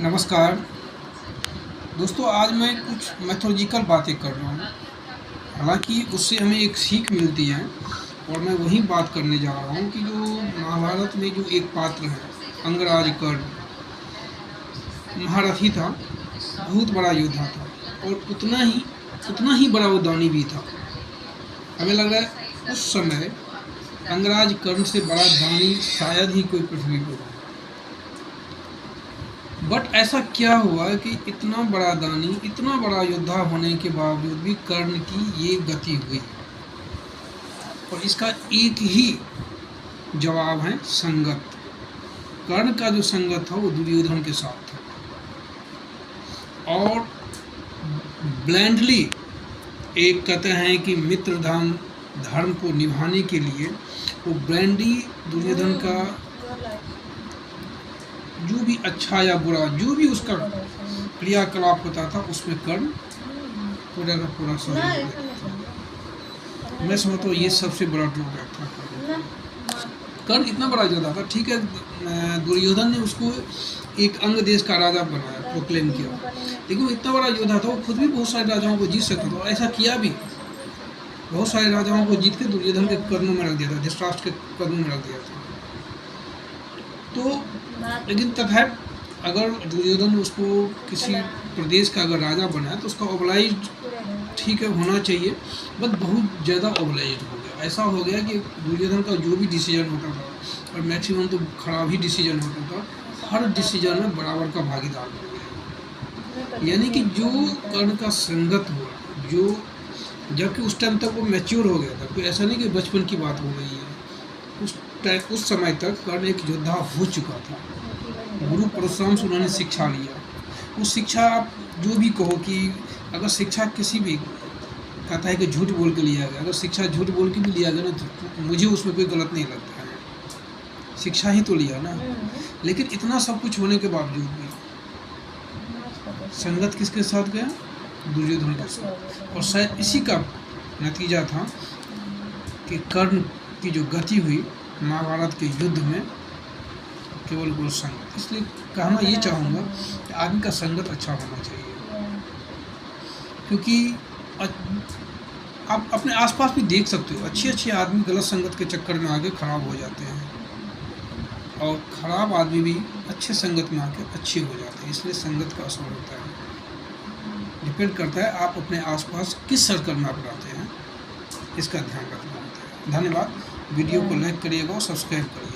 नमस्कार दोस्तों, आज मैं कुछ मैथोलॉजिकल बातें कर रहा हूँ। हालांकि उससे हमें एक सीख मिलती है और मैं वही बात करने जा रहा हूँ कि जो महाभारत में जो एक पात्र है अंगराज कर्ण, महारथी था, बहुत बड़ा योद्धा था और उतना ही बड़ा वो दानी भी था। हमें लग रहा है उस समय अंगराज कर्ण से बड़ा दानी शायद ही कोई पृथ्वी पर हो। बट ऐसा क्या हुआ कि इतना बड़ा दानी, इतना बड़ा योद्धा होने के बावजूद भी कर्ण की ये गति हुई। और इसका एक ही जवाब है संगत। कर्ण का जो संगत था वो दुर्योधन के साथ था और ब्लाइंडली एक कहते हैं कि मित्र धर्म को निभाने के लिए वो ब्लाइंडली दुर्योधन का जो भी अच्छा या बुरा जो भी उसका क्रियाकलाप होता था उसमें कर्ण पूरा का पूरा सहयोग देता था। मैं समझता हूँ ये सबसे बड़ा ड्रॉबैक था। कर्ण इतना बड़ा योद्धा था, ठीक है, दुर्योधन ने उसको एक अंग देश का राजा बनाया, प्रोक्लेम किया, लेकिन वो इतना बड़ा योद्धा था, वो खुद भी बहुत सारे राजाओं को जीत सकता था और ऐसा किया भी। बहुत सारे राजाओं को जीत के दुर्योधन के कदमों में रख दिया था, धृतराष्ट्र के कदमों में रख दिया था। तो लेकिन तथापि अगर दुर्योधन उसको किसी प्रदेश का अगर राजा बनाया तो उसका ओबलाइज ठीक है होना चाहिए, बट बहुत ज़्यादा ओबलाइज हो गया। ऐसा हो गया कि दुर्योधन का जो भी डिसीजन होता था, और मैक्सिमम तो खराब ही डिसीजन होता था, हर डिसीजन में बराबर का भागीदार हो गया। यानी कि जो कर्ण का संगत हुआ, जो जबकि उस टाइम तक वो मैच्योर हो गया था, कोई ऐसा नहीं कि बचपन की बात हो गई है। उस समय तक कर्ण एक योद्धा हो चुका था। गुरु परशुराम से उन्होंने शिक्षा लिया। उस शिक्षा, आप जो भी कहो कि अगर शिक्षा किसी भी कहता है कि झूठ बोल के लिया गया, अगर शिक्षा झूठ बोल के भी लिया गया ना तो मुझे उसमें कोई गलत नहीं लगता है, शिक्षा ही तो लिया ना। लेकिन इतना सब कुछ होने के बावजूद भी संगत किसके साथ गया? दुर्योधन के साथ। और शायद इसी का नतीजा था कि कर्ण की जो गति हुई महाभारत के युद्ध में, केवल वो संगत। इसलिए कहना ये चाहूँगा कि आदमी का संगत अच्छा होना चाहिए, क्योंकि आप अपने आसपास भी देख सकते हो अच्छे आदमी गलत संगत के चक्कर में आके खराब हो जाते हैं और खराब आदमी भी अच्छे संगत में आके अच्छे हो जाते हैं। इसलिए संगत का असर होता है, डिपेंड करता है आप अपने आसपास किस सर्कल में आप रहते हैं, इसका ध्यान रखना होता है। धन्यवाद। वीडियो को लाइक करिएगा और सब्सक्राइब करिएगा।